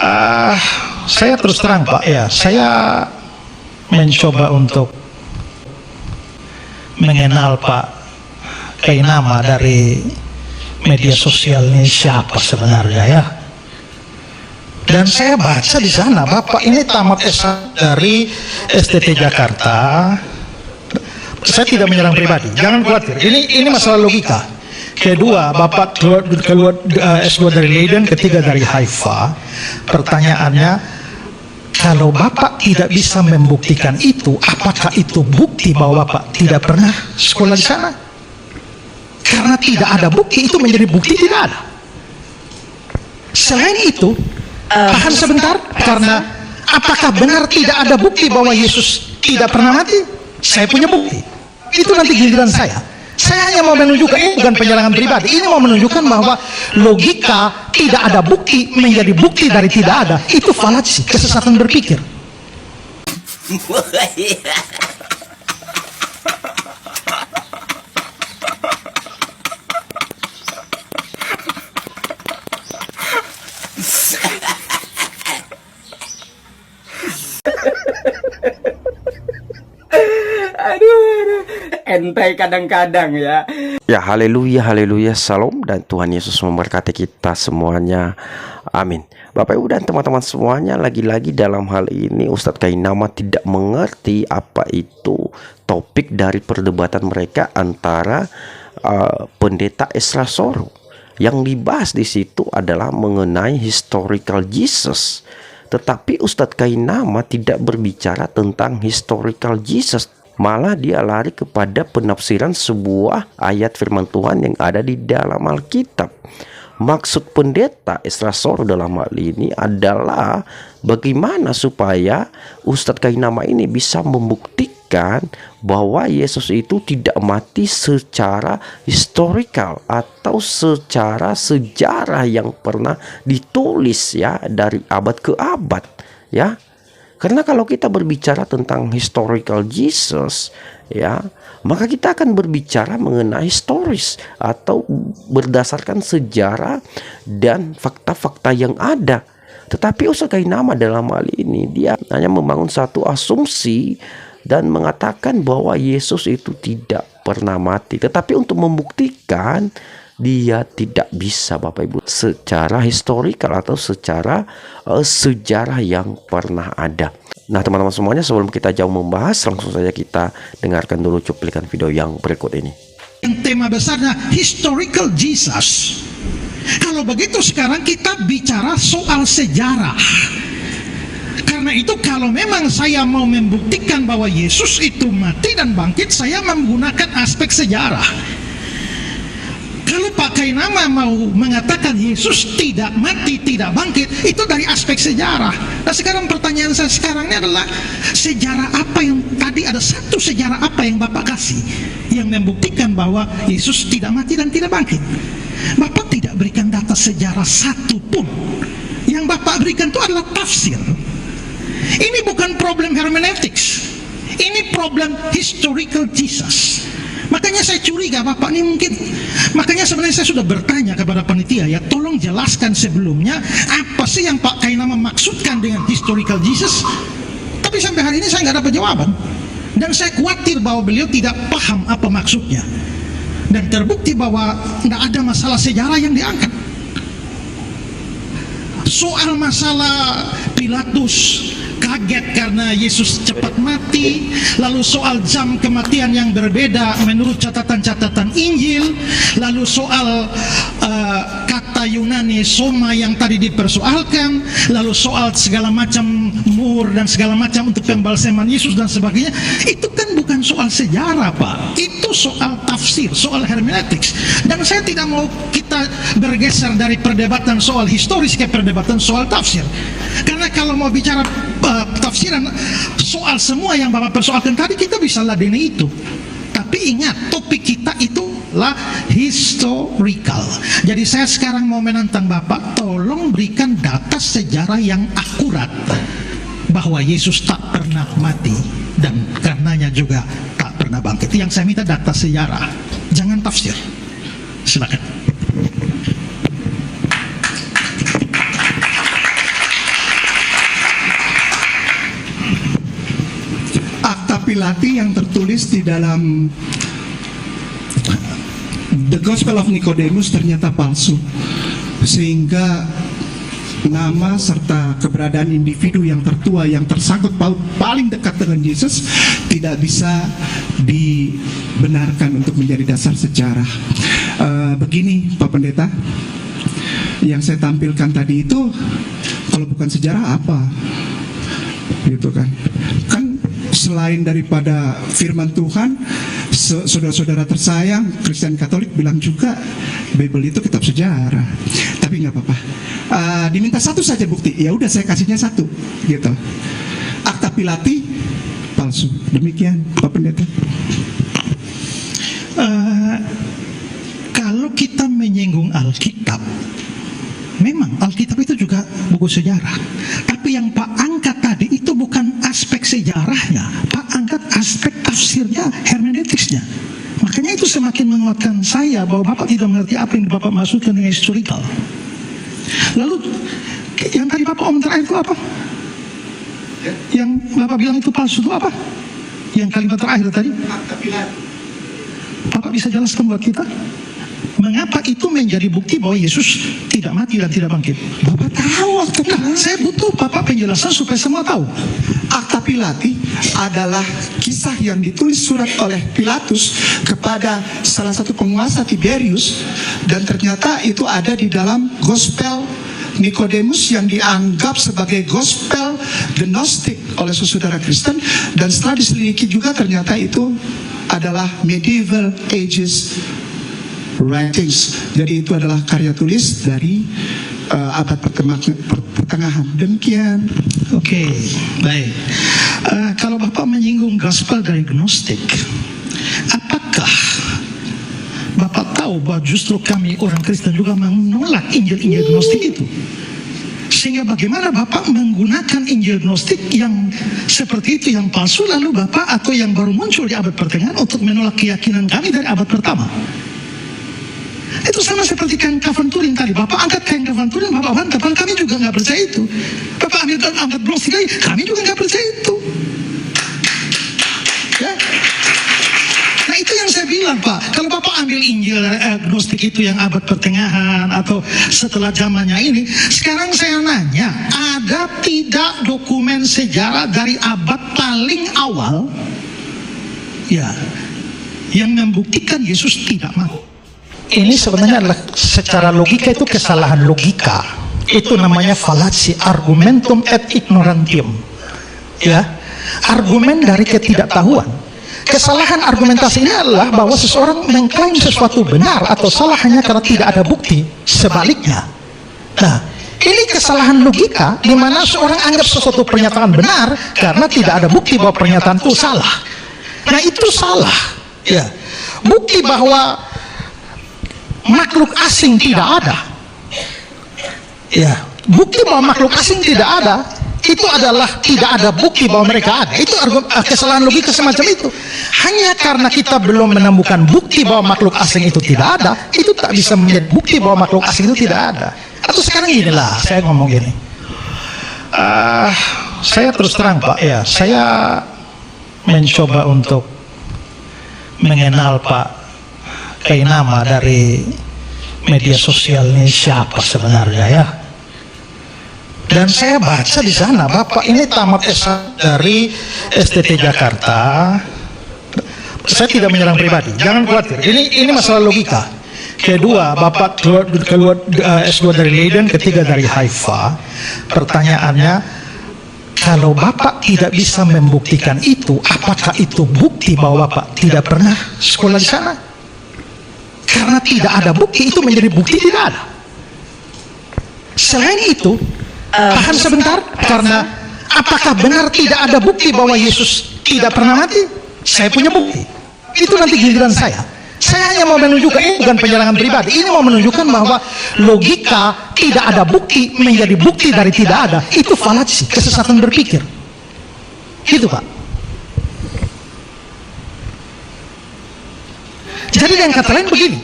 Ah, saya terus terang Pak, ya, saya mencoba untuk mengenal Pak Kainama dari media sosial ini siapa sebenarnya ya. Dan saya baca di sana Bapak ini tamat S1 dari STT Jakarta. Saya tidak menyerang pribadi, jangan khawatir. Ini masalah logika. Kedua, Bapak keluar S2 dari Leiden, ketiga dari Haifa. Pertanyaannya, kalau Bapak tidak bisa membuktikan itu, apakah itu bukti bahwa Bapak tidak pernah sekolah di sana? Karena tidak ada bukti, itu menjadi bukti tidak ada. Selain itu, tahan sebentar, karena apakah benar tidak ada bukti bahwa Yesus tidak pernah mati? Saya punya bukti. Itu nanti giliran saya. Saya hanya mau menunjukkan, ini bukan penyerangan pribadi, ini mau menunjukkan bahwa logika tidak ada bukti menjadi bukti dari tidak ada. Itu fallacy, kesesatan berpikir. Aduh, entai kadang-kadang ya. Ya, haleluya, haleluya, salam, dan Tuhan Yesus memberkati kita semuanya. Amin. Bapak Ibu dan teman-teman semuanya, lagi-lagi dalam hal ini Ustadz Kainama tidak mengerti apa itu topik dari perdebatan mereka antara pendeta Ezra Sorrow. Yang dibahas di situ adalah mengenai historical Jesus. Tetapi Ustadz Kainama tidak berbicara tentang historical Jesus. Malah dia lari kepada penafsiran sebuah ayat firman Tuhan yang ada di dalam Alkitab. Maksud pendeta Ezra Sorrow dalam hal ini adalah bagaimana supaya Ustadz Kainama ini bisa membuktikan bahwa Yesus itu tidak mati secara historical atau secara sejarah yang pernah ditulis ya dari abad ke abad ya. Karena kalau kita berbicara tentang historical Jesus ya, maka kita akan berbicara mengenai historis atau berdasarkan sejarah dan fakta-fakta yang ada. Tetapi Ustadz Kainama dalam hal ini dia hanya membangun satu asumsi dan mengatakan bahwa Yesus itu tidak pernah mati. Tetapi untuk membuktikan dia tidak bisa Bapak Ibu secara historikal atau secara sejarah yang pernah ada. Nah teman-teman semuanya, sebelum kita jauh membahas, langsung saja kita dengarkan dulu cuplikan video yang berikut ini. Yang tema besarnya historical Jesus. Kalau begitu sekarang kita bicara soal sejarah. Karena itu kalau memang saya mau membuktikan bahwa Yesus itu mati dan bangkit, saya menggunakan aspek sejarah. Kalau Pak Kainama mau mengatakan Yesus tidak mati, tidak bangkit, itu dari aspek sejarah. Nah sekarang pertanyaan saya sekarang ini adalah sejarah apa yang tadi, ada satu sejarah apa yang Bapak kasih yang membuktikan bahwa Yesus tidak mati dan tidak bangkit? Bapak tidak berikan data sejarah satu pun. Yang Bapak berikan itu adalah tafsir. Ini bukan problem hermeneutics, ini problem historical Jesus. Makanya saya curiga Bapak ini mungkin, makanya sebenarnya saya sudah bertanya kepada panitia ya, tolong jelaskan sebelumnya apa sih yang Pak Kainama maksudkan dengan historical Jesus. Tapi sampai hari ini saya nggak dapat jawaban, dan saya khawatir bahwa beliau tidak paham apa maksudnya, dan terbukti bahwa nggak ada masalah sejarah yang diangkat. Soal masalah Pilatus kaget karena Yesus cepat mati, lalu soal jam kematian yang berbeda menurut catatan-catatan Injil, lalu soal kata Yunani soma yang tadi dipersoalkan, lalu soal segala macam mur dan segala macam untuk pembalseman Yesus dan sebagainya. Itu kan bukan soal sejarah Pak, itu soal tafsir, soal hermeneutics. Dan saya tidak mau kita bergeser dari perdebatan soal historis ke perdebatan soal tafsir. Karena kalau mau bicara tafsiran soal semua yang Bapak persoalkan tadi, kita bisa ladeni itu. Tapi ingat, topik kita itulah historical. Jadi saya sekarang mau menantang Bapak, tolong berikan data sejarah yang akurat bahwa Yesus tak pernah mati dan karenanya juga tak pernah bangkit. Yang saya minta data sejarah, jangan tafsir. Silakan. Pilati yang tertulis di dalam The Gospel of Nicodemus ternyata palsu, sehingga nama serta keberadaan individu yang tertua yang tersangkut paut paling dekat dengan Yesus tidak bisa dibenarkan untuk menjadi dasar sejarah. Begini Pak Pendeta, yang saya tampilkan tadi itu kalau bukan sejarah apa? Gitu kan? Kan selain daripada firman Tuhan, saudara-saudara tersayang Kristen Katolik bilang juga Bible itu kitab sejarah. Tapi nggak apa-apa. Diminta satu saja bukti, ya udah saya kasihnya satu, gitu. Akta Pilati palsu. Demikian Pak Pendeta. Kalau kita menyinggung Alkitab, memang Alkitab itu juga buku sejarah. Tapi yang Pak angkat tadi itu bukan aspek sejarahnya, Pak angkat aspek tafsirnya, hermeneutiknya. Makanya itu semakin menguatkan saya bahwa Bapak tidak mengerti apa yang Bapak maksudkan dengan historical. Lalu yang tadi Bapak terakhir itu apa? Yang Bapak bilang itu palsu itu apa? Yang kalimat terakhir tadi? Bapak bisa jelaskan buat kita? Mengapa itu menjadi bukti bahwa Yesus tidak mati dan tidak bangkit? Bapak tahu akta Pilati. Saya butuh Bapak penjelasan supaya semua tahu. Akta Pilati adalah kisah yang ditulis surat oleh Pilatus kepada salah satu penguasa Tiberius, dan ternyata itu ada di dalam Gospel Nicodemus yang dianggap sebagai Gospel Gnostik oleh saudara Kristen, dan setelah diselidiki juga ternyata itu adalah Medieval Ages writings. Jadi itu adalah karya tulis dari abad pertengahan. Demikian. Oke, baik. Kalau Bapak menyinggung gospel dari Gnostik, apakah Bapak tahu bahwa justru kami orang Kristen juga menolak Injil-Injil Gnostik itu? Sehingga bagaimana Bapak menggunakan Injil Gnostik yang seperti itu, yang palsu, lalu Bapak atau yang baru muncul di abad pertengahan untuk menolak keyakinan kami dari abad pertama? Itu sama seperti kain kafan Turin tadi. Bapak angkat kain kafan Turin, Bapak bantah, kami juga nggak percaya itu. Bapak angkat Gnostik lagi, kami juga nggak percaya itu. Ya. Nah itu yang saya bilang Pak, kalau Bapak ambil Injil Gnostik itu yang abad pertengahan atau setelah zamannya ini, sekarang saya nanya, ada tidak dokumen sejarah dari abad paling awal ya yang membuktikan Yesus tidak mati? Ini sebenarnya adalah secara logika itu kesalahan logika. Itu namanya fallacy, argumentum et ignorantium. Ya, argumen dari ketidaktahuan. Kesalahan argumentasi ini adalah bahwa seseorang mengklaim sesuatu benar atau salah hanya karena tidak ada bukti sebaliknya. Nah, ini kesalahan logika di mana seorang anggap sesuatu pernyataan benar karena tidak ada bukti bahwa pernyataan itu salah. Nah, itu salah. Ya, bukti bahwa makhluk asing tidak ada. Ya, bukti bahwa makhluk asing tidak ada itu adalah tidak ada bukti bahwa mereka ada. Itu kesalahan logika semacam itu. Hanya karena kita belum menemukan bukti bahwa makhluk asing itu tidak ada, itu tak bisa menjadi bukti bahwa makhluk asing itu tidak ada. Atau sekarang inilah saya ngomong gini. Saya terus terang Pak, ya, saya mencoba untuk mengenal Pak Kainama dari media sosial ini siapa sebenarnya ya. Dan saya baca di sana Bapak ini tamat S1 dari STT Jakarta. Saya tidak menyerang pribadi, jangan khawatir. Ini masalah logika. Kedua, Bapak keluar S2 dari Leiden, ketiga dari Haifa. Pertanyaannya, kalau Bapak tidak bisa membuktikan itu, apakah itu bukti bahwa Bapak tidak pernah sekolah di sana? Karena tidak ada bukti, itu menjadi bukti tidak ada. Selain itu, tahan sebentar, karena apakah benar tidak ada bukti bahwa Yesus tidak pernah mati? Saya punya bukti. Itu nanti giliran saya. Saya hanya mau menunjukkan, ini bukan penyerangan pribadi, ini mau menunjukkan bahwa logika tidak ada bukti menjadi bukti dari tidak ada. Itu fallacy, kesesatan berpikir. Gitu Pak. Jadi dengan kata lain begini,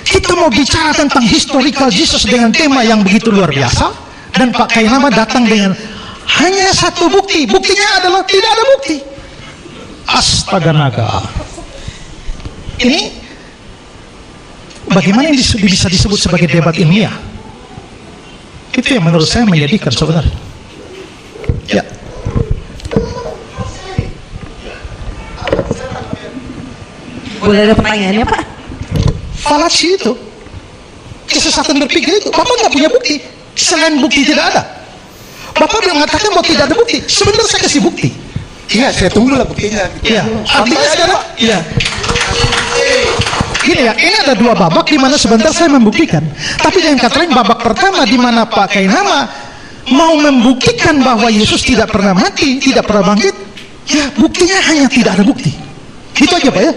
kita mau bicara tentang historical Jesus dengan tema yang begitu luar biasa, dan Pak Kainama datang dengan hanya satu bukti. Buktinya adalah tidak ada bukti. Astaga naga. Ini bagaimana ini bisa disebut sebagai debat ilmiah? Itu yang menurut saya menyedihkan sebenarnya. Ya. Boleh ada pertanyaannya, Pak? Falasi itu, kesesatan berpikir itu, Bapak nggak punya bukti. Selain bukti tidak ada. Bapak bilang mengatakan bahwa tidak ada bukti. Sebenarnya saya kasih bukti. Iya, saya tunggulah buktinya. Iya. Artinya adalah, iya. Gini ya, ini ada dua babak di mana sebentar saya membuktikan. Tapi dengan kata lain, babak pertama di mana Pak Kainama mau membuktikan bahwa Yesus tidak pernah mati, tidak pernah bangkit, ya buktinya hanya tidak ada bukti. Itu aja Pak ya.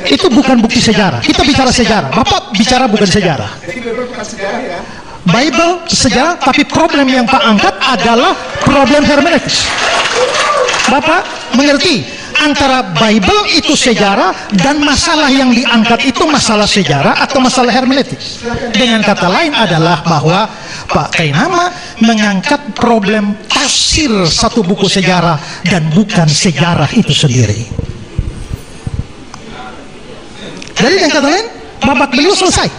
Itu bukan bukti sejarah. Kita bicara sejarah. Bapak bicara bukan sejarah. Bible sejarah, tapi problem yang Pak angkat adalah problem hermeneutis. Bapak mengerti antara Bible itu sejarah dan masalah yang diangkat itu masalah sejarah atau masalah hermeneutis. Dengan kata lain adalah bahwa Pak Kainama mengangkat problem tafsir satu buku sejarah dan bukan sejarah itu sendiri. Jadi dengan kata lain, babak beliau selesai.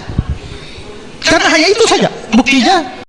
Karena hanya itu saja buktinya.